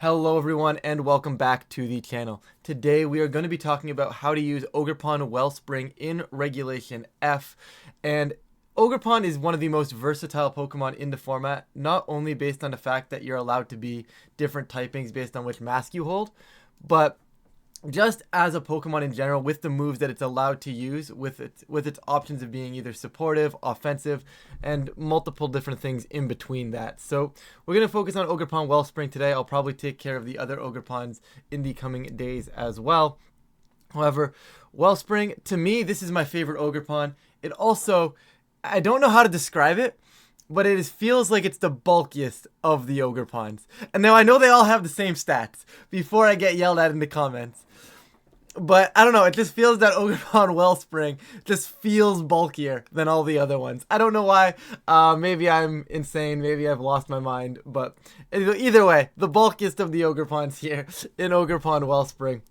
Hello everyone and welcome back to the channel. Today we are going to be talking about how to use Ogerpon-Wellspring in Regulation F. And Ogerpon is one of the most versatile Pokemon in the format, not only based on the fact that you're allowed to be different typings based on which mask you hold, but just as a Pokemon in general, with the moves that it's allowed to use, with its options of being either supportive, offensive, and multiple different things in between that. So we're going to focus on Ogerpon-Wellspring today. I'll probably take care of the other Ogerpons in the coming days as well. However, Wellspring, to me, this is my favorite Ogerpon. It also, I don't know how to describe it, but it feels like it's the bulkiest of the Ogerpons. And now I know they all have the same stats before I get yelled at in the comments. But I don't know, it just feels that Ogerpon-Wellspring just feels bulkier than all the other ones. I don't know why. Maybe I'm insane, maybe I've lost my mind. But either way, the bulkiest of the Ogerpons here in Ogerpon-Wellspring.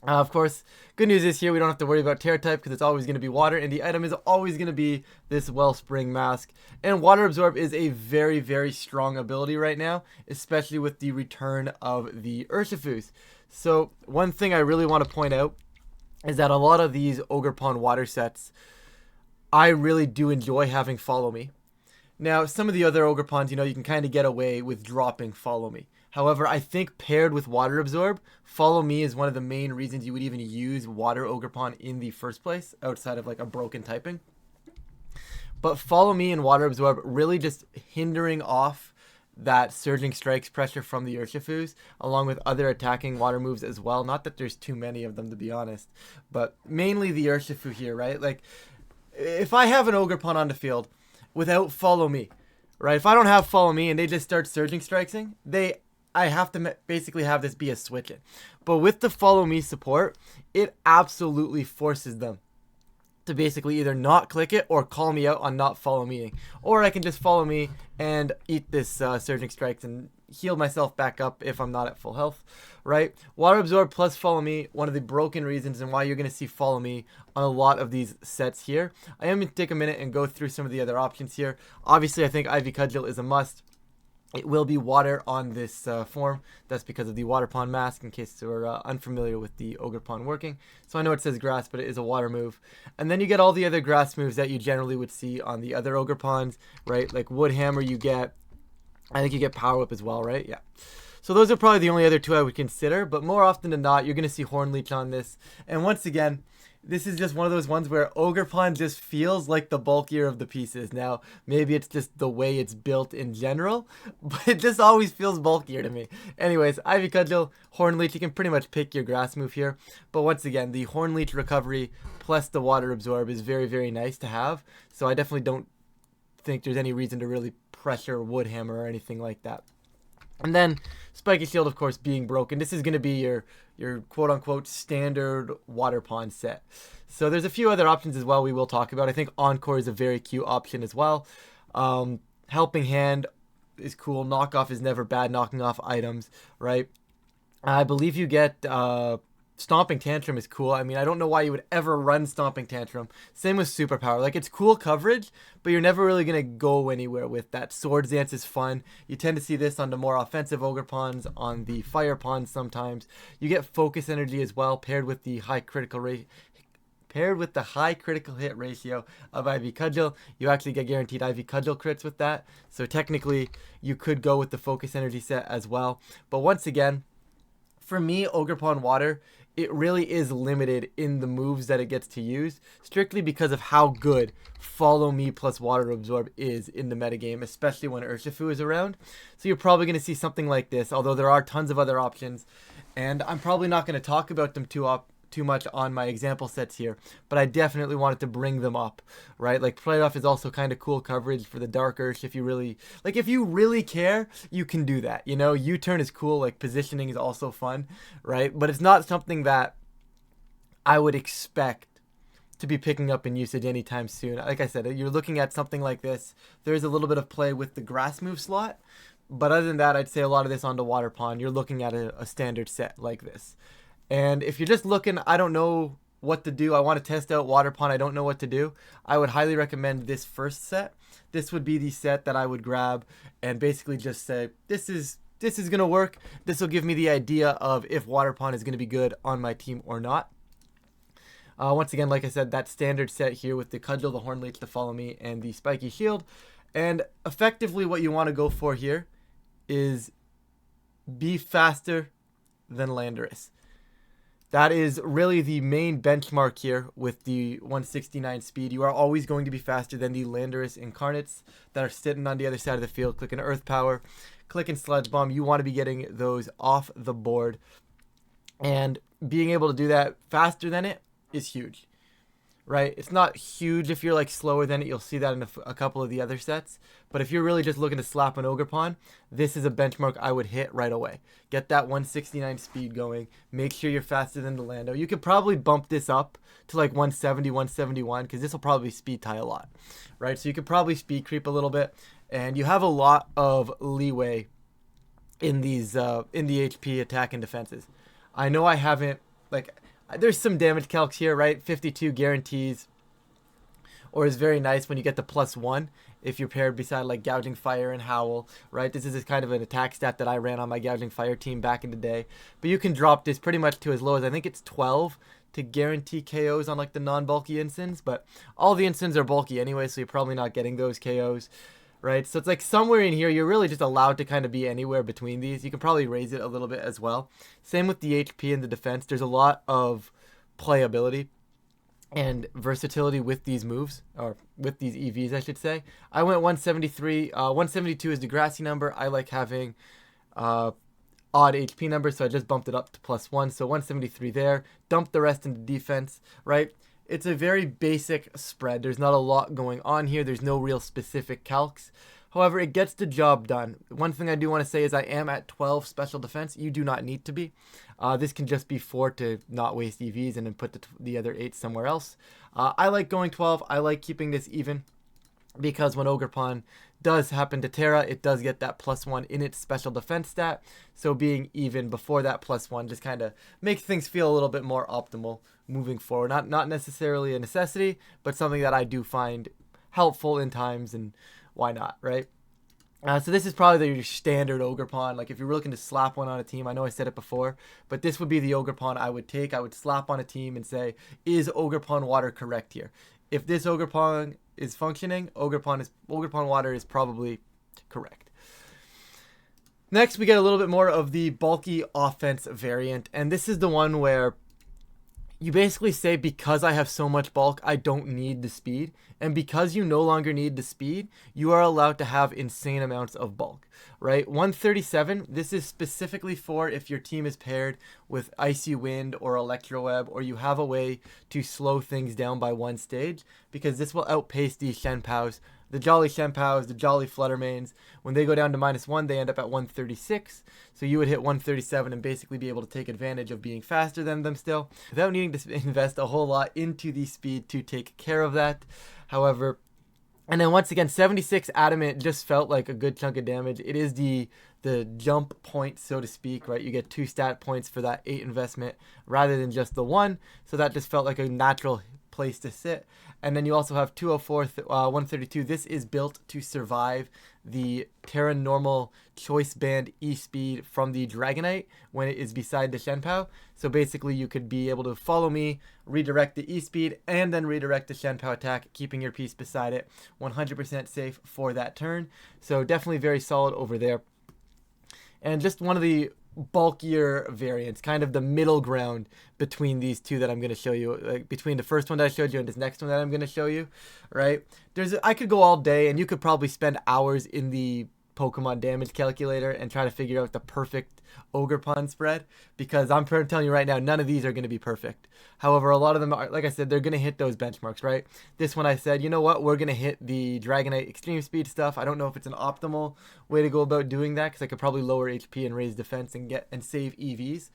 Of course, good news is here we don't have to worry about Terra type because it's always going to be water, and the item is always going to be this Wellspring mask. And Water Absorb is a very, very strong ability right now, especially with the return of the Urshifus. So one thing I really want to point out is that a lot of these Ogerpon water sets, I really do enjoy having Follow Me. Now, some of the other Ogerpons, you can kind of get away with dropping Follow Me. However, I think paired with Water Absorb, Follow Me is one of the main reasons you would even use Water Ogerpon in the first place, outside of like a broken typing. But Follow Me and Water Absorb really just hindering off that Surging Strikes pressure from the Urshifus, along with other attacking water moves as well. Not that there's too many of them, to be honest, but mainly the Urshifu here, right? Like, if I have an Ogerpon on the field without Follow Me, right? If I don't have Follow Me and they just start Surging Strikesing, I have to basically have this be a switch in. But with the Follow Me support, it absolutely forces them to basically either not click it or call me out on not Follow Me. Or I can just Follow Me and eat this Surging Strikes and heal myself back up if I'm not at full health, right? Water Absorb plus Follow Me, one of the broken reasons and why you're going to see Follow Me on a lot of these sets here. I am going to take a minute and go through some of the other options here. Obviously, I think Ivy Cudgel is a must. It will be water on this form. That's because of the water pond mask, in case you're unfamiliar with the Ogerpon working. So I know it says grass, but it is a water move. And then you get all the other grass moves that you generally would see on the other Ogerpons, right? Like Wood Hammer, I think you get Power Whip as well, right? Yeah. So those are probably the only other two I would consider, but more often than not, you're going to see Horn Leech on this. And once again, this is just one of those ones where Ogerpon just feels like the bulkier of the pieces. Now, maybe it's just the way it's built in general, but it just always feels bulkier to me. Anyways, Ivy Cudgel, Horn Leech, you can pretty much pick your grass move here. But once again, the Horn Leech recovery plus the Water Absorb is very, very nice to have. So I definitely don't think there's any reason to really pressure Wood Hammer or anything like that. And then Spiky Shield, of course, being broken. This is going to be your quote-unquote standard water pond set. So there's a few other options as well we will talk about. I think Encore is a very cute option as well. Helping Hand is cool. Knockoff is never bad, knocking off items, right? I believe you get Stomping Tantrum is cool. I mean, I don't know why you would ever run Stomping Tantrum. Same with Superpower. Like, it's cool coverage, but you're never really going to go anywhere with that. Swords Dance is fun. You tend to see this on the more offensive Ogerpons, on the Fire Ponds sometimes. You get Focus Energy as well, paired with the high critical hit ratio of Ivy Cudgel. You actually get guaranteed Ivy Cudgel crits with that. So technically, you could go with the Focus Energy set as well. But once again, for me, Ogerpon Water, it really is limited in the moves that it gets to use, strictly because of how good Follow Me plus Water Absorb is in the metagame, especially when Urshifu is around. So you're probably going to see something like this, although there are tons of other options, and I'm probably not going to talk about them too much on my example sets here, but I definitely wanted to bring them up, right? Like, Playoff is also kind of cool coverage for the Dark Ursh. If you really care, you can do that. U-turn is cool, like positioning is also fun, right? But it's not something that I would expect to be picking up in usage anytime soon. Like I said, you're looking at something like this. There's a little bit of play with the grass move slot, but other than that, I'd say a lot of this onto Water Pond. You're looking at a standard set like this. And if you're just looking, I don't know what to do, I want to test out Water Pond, I don't know what to do, I would highly recommend this first set. This would be the set that I would grab and basically just say, this is this is going to work. This will give me the idea of if Waterpon is going to be good on my team or not. Once again, like I said, that standard set here with the Cudgel, the Hornleech, the Follow Me, and the Spiky Shield. And effectively what you want to go for here is be faster than Landorus. That is really the main benchmark here with the 169 speed. You are always going to be faster than the Landorus Incarnates that are sitting on the other side of the field. Click an Earth Power, click and Sludge Bomb. You want to be getting those off the board. And being able to do that faster than it is huge, right? It's not huge if you're like slower than it. You'll see that in a couple of the other sets. But if you're really just looking to slap an Ogerpon, this is a benchmark I would hit right away. Get that 169 speed going. Make sure you're faster than the Lando. You could probably bump this up to like 170, 171 because this will probably speed tie a lot, right? So you could probably speed creep a little bit, and you have a lot of leeway in these in the HP attack and defenses. I know I haven't, like, there's some damage calcs here, right? 52 guarantees, or is very nice when you get the +1 if you're paired beside like Gouging Fire and Howl, right? This is kind of an attack stat that I ran on my Gouging Fire team back in the day. But you can drop this pretty much to as low as, I think it's 12 to guarantee KOs on like the non-bulky Insins. But all the Insins are bulky anyway, so you're probably not getting those KOs, right? So it's like somewhere in here, you're really just allowed to kind of be anywhere between these. You can probably raise it a little bit as well. Same with the HP and the defense. There's a lot of playability and versatility with these moves, or with these EVs, I should say. I went 173. 172 is the grassy number. I like having odd HP numbers, so I just bumped it up to +1. So 173 there. Dump the rest into defense, right? It's a very basic spread. There's not a lot going on here. There's no real specific calcs. However, it gets the job done. One thing I do want to say is I am at 12 special defense. You do not need to be. This can just be 4 to not waste EVs and then put the other 8 somewhere else. I like going 12. I like keeping this even because when Ogerpon does happen to Terra, it does get that +1 in its special defense stat. So being even before that +1 just kind of makes things feel a little bit more optimal moving forward. Not necessarily a necessity, but something that I do find helpful in times, and why not, right? So this is probably your standard Ogerpon. Like if you're looking to slap one on a team, I know I said it before, but this would be the Ogerpon I would take. I would slap on a team and say, is Ogerpon Water correct here? If this Ogerpon is functioning, Ogerpon Water is probably correct. Next, we get a little bit more of the bulky offense variant, and this is the one where you basically say, because I have so much bulk, I don't need the speed. And because you no longer need the speed, you are allowed to have insane amounts of bulk, right? 137, this is specifically for if your team is paired with Icy Wind or Electroweb, or you have a way to slow things down by 1 stage, because this will outpace the Shenpaos. The Jolly Shenpaos, the Jolly Fluttermanes, when they go down to -1, they end up at 136. So you would hit 137 and basically be able to take advantage of being faster than them still, without needing to invest a whole lot into the speed to take care of that. However, and then once again, 76 Adamant just felt like a good chunk of damage. It is the jump point, so to speak, right? You get 2 stat points for that 8 investment rather than just the 1. So that just felt like a natural place to sit. And then you also have 204, 132. This is built to survive the Terra Normal Choice Band E-Speed from the Dragonite when it is beside the Shenpao. So basically you could be able to follow me, redirect the E-Speed, and then redirect the Shenpao attack, keeping your piece beside it. 100% safe for that turn. So definitely very solid over there. And just one of the bulkier variants, kind of the middle ground between these two that I'm going to show you, like between the first one that I showed you and this next one that I'm going to show you, right? I could go all day, and you could probably spend hours in the Pokemon damage calculator and try to figure out the perfect Ogerpon spread, because I'm telling you right now, none of these are going to be perfect. However, a lot of them are, like I said, they're going to hit those benchmarks, right? This one I said, you know what, we're going to hit the Dragonite extreme speed stuff. I don't know if it's an optimal way to go about doing that, because I could probably lower HP and raise defense and save EVs.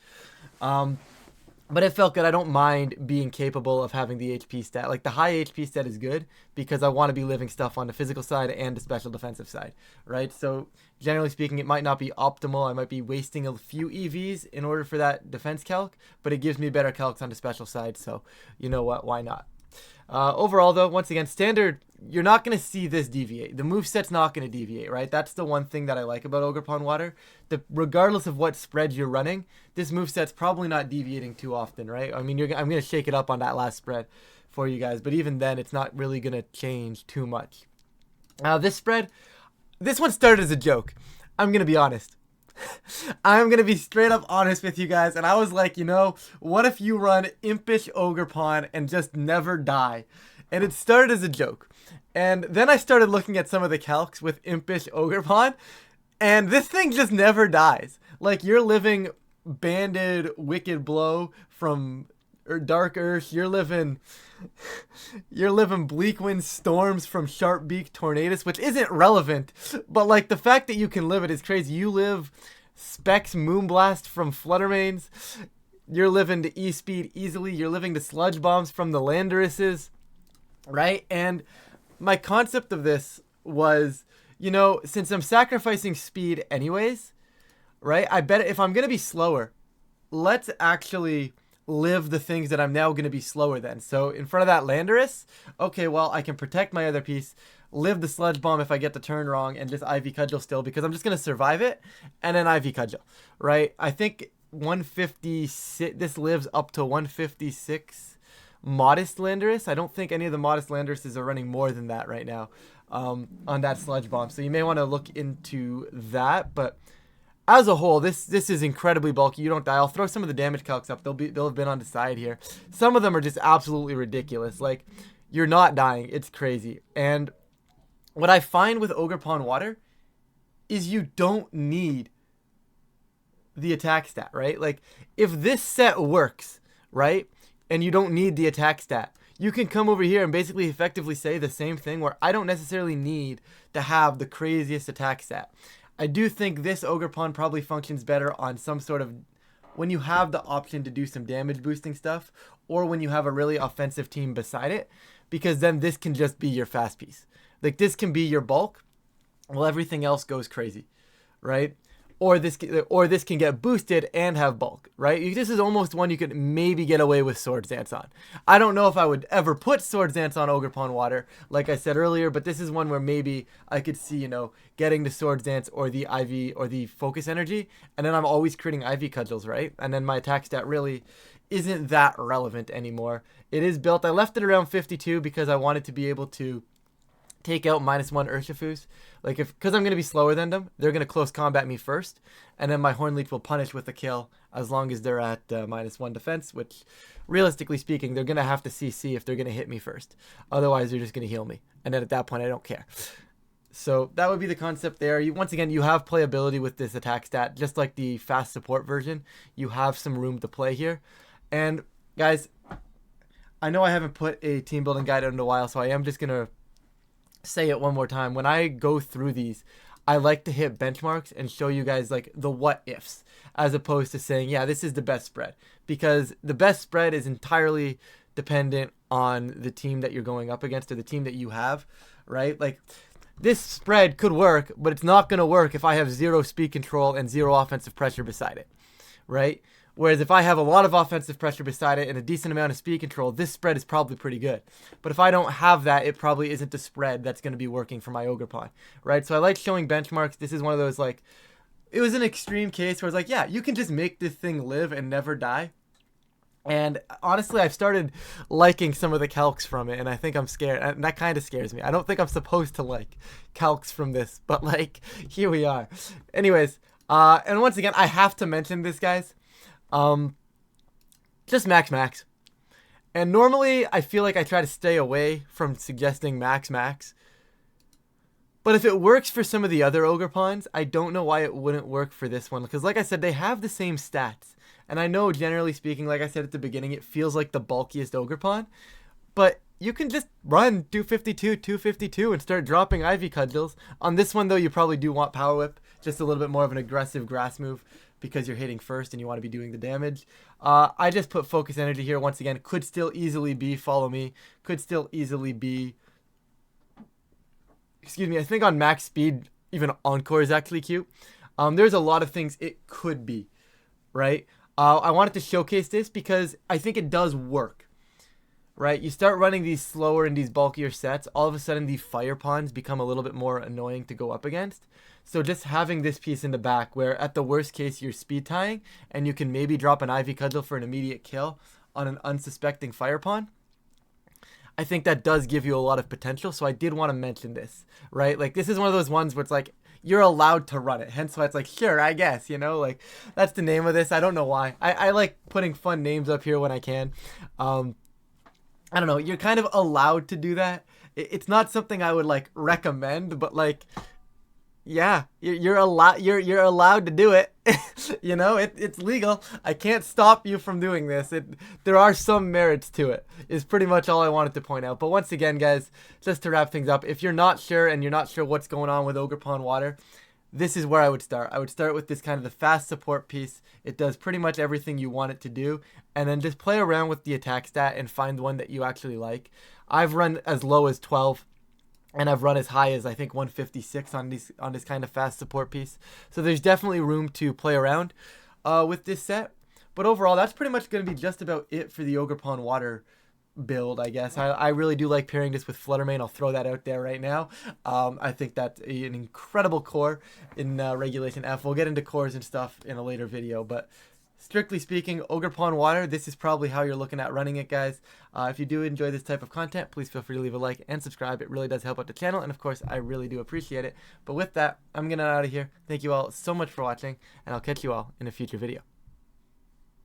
But it felt good. I don't mind being capable of having the HP stat. Like the high HP stat is good because I want to be living stuff on the physical side and the special defensive side, right? So generally speaking, it might not be optimal. I might be wasting a few EVs in order for that defense calc, but it gives me better calcs on the special side. So you know what? Why not? Overall, though, once again, standard you're not going to see this deviate. The moveset's not going to deviate, right? That's the one thing that I like about Ogerpon-Water. Regardless of what spread you're running, this moveset's probably not deviating too often, right? I mean, I'm going to shake it up on that last spread for you guys, but even then, it's not really going to change too much. This spread, this one started as a joke. I'm going to be honest. I'm going to be straight up honest with you guys, and I was like, what if you run Impish Ogerpon and just never die? And it started as a joke. And then I started looking at some of the calcs with Impish Ogerpon, and this thing just never dies. Like, you're living Banded Wicked Blow from Dark Earth. You're living Bleak Wind Storms from Sharpbeak Tornadus, which isn't relevant. But, like, the fact that you can live it is crazy. You live Specs Moonblast from Fluttermanes. You're living to E-Speed easily. You're living to Sludge Bombs from the Landeruses. Right? And my concept of this was, since I'm sacrificing speed anyways, right? I bet if I'm going to be slower, let's actually live the things that I'm now going to be slower than. So in front of that Landorus, okay, well, I can protect my other piece, live the Sludge Bomb if I get the turn wrong, and just IV Cudgel still, because I'm just going to survive it, and then IV Cudgel, right? I think 156, this lives up to 156 modest Landorus. I don't think any of the modest Landoruses are running more than that right now on that Sludge Bomb. So you may want to look into that. But as a whole, this is incredibly bulky. You don't die. I'll throw some of the damage calcs up. They'll have been on the side here. Some of them are just absolutely ridiculous. Like, you're not dying. It's crazy. And what I find with Ogerpon-Water is you don't need the attack stat, right? Like, if this set works, right, and you don't need the attack stat, you can come over here and basically effectively say the same thing, where I don't necessarily need to have the craziest attack stat. I do think this Ogerpon probably functions better on some sort of, when you have the option to do some damage boosting stuff, or when you have a really offensive team beside it, because then this can just be your fast piece. Like, this can be your bulk, while everything else goes crazy, right? Or this can get boosted and have bulk, right? This is almost one you could maybe get away with Sword Dance on. I don't know if I would ever put Sword Dance on Ogerpon-Water, like I said earlier, but this is one where maybe I could see, getting the Sword Dance or the IV or the Focus Energy, and then I'm always creating IV Cudgels, right? And then my attack stat really isn't that relevant anymore. It is built, I left it around 52 because I wanted to be able to take out -1 Urshifus. Like, because I'm going to be slower than them, they're going to close combat me first, and then my Hornleech will punish with a kill as long as they're at -1 defense, which, realistically speaking, they're going to have to CC if they're going to hit me first. Otherwise, they're just going to heal me, and then at that point, I don't care. So that would be the concept there. Once again, you have playability with this attack stat, just like the fast support version. You have some room to play here. And, guys, I know I haven't put a team building guide out in a while, so I am just going to say it one more time. When I go through these, I like to hit benchmarks and show you guys like the what ifs, as opposed to saying, yeah, this is the best spread, because the best spread is entirely dependent on the team that you're going up against, or the team that you have, right? Like, this spread could work, but it's not going to work if I have 0 speed control and 0 offensive pressure beside it, right? Whereas if I have a lot of offensive pressure beside it and a decent amount of speed control, this spread is probably pretty good. But if I don't have that, it probably isn't the spread that's going to be working for my Ogerpon, right? So I like showing benchmarks. This is one of those, like, it was an extreme case where it's like, yeah, you can just make this thing live and never die. And honestly, I've started liking some of the calcs from it, and I think I'm scared. And that kind of scares me. I don't think I'm supposed to like calcs from this, but, like, here we are. Anyways, and once again, I have to mention this, guys. Just max. And normally I feel like I try to stay away from suggesting max. But if it works for some of the other Ogerpons, I don't know why it wouldn't work for this one. Because like I said, they have the same stats. And I know, generally speaking, like I said at the beginning, it feels like the bulkiest Ogerpon. But you can just run 252 and start dropping IV Cudgels. On this one, though, you probably do want Power Whip. Just a little bit more of an aggressive grass move, because you're hitting first and you want to be doing the damage. I just put Focus Energy here once again. Could still easily be Follow Me. Could still easily be, excuse me, I think on max speed, even Encore is actually cute. There's a lot of things it could be, right? I wanted to showcase this because I think it does work, right? You start running these slower and these bulkier sets, all of a sudden the fire pawns become a little bit more annoying to go up against. So just having this piece in the back where at the worst case you're speed tying and you can maybe drop an Ivy Cudgel for an immediate kill on an unsuspecting fire pawn, I think that does give you a lot of potential. So I did want to mention this, right? Like this is one of those ones where it's like, you're allowed to run it. Hence why it's like, sure, I guess, you know, like that's the name of this. I don't know why. I like putting fun names up here when I can. I don't know. You're kind of allowed to do that. It's not something I would like recommend, but like, yeah, you're allowed to do it. You know, it's legal. I can't stop you from doing this. There are some merits to it, is pretty much all I wanted to point out. But once again, guys, just to wrap things up, if you're not sure and you're not sure what's going on with Ogerpon Water, this is where I would start. I would start with this kind of the fast support piece. It does pretty much everything you want it to do. And then just play around with the attack stat and find one that you actually like. I've run as low as 12. And I've run as high as I think 156 on this kind of fast support piece. So there's definitely room to play around with this set. But overall, that's pretty much going to be just about it for the Ogerpon Water build, I guess. I really do like pairing this with Fluttermane. I'll throw that out there right now. I think that's an incredible core in Regulation F. We'll get into cores and stuff in a later video, but strictly speaking, Ogerpon Water, this is probably how you're looking at running it, guys. If you do enjoy this type of content, please feel free to leave a like and subscribe. It really does help out the channel, and of course, I really do appreciate it. But with that, I'm getting out of here. Thank you all so much for watching, and I'll catch you all in a future video.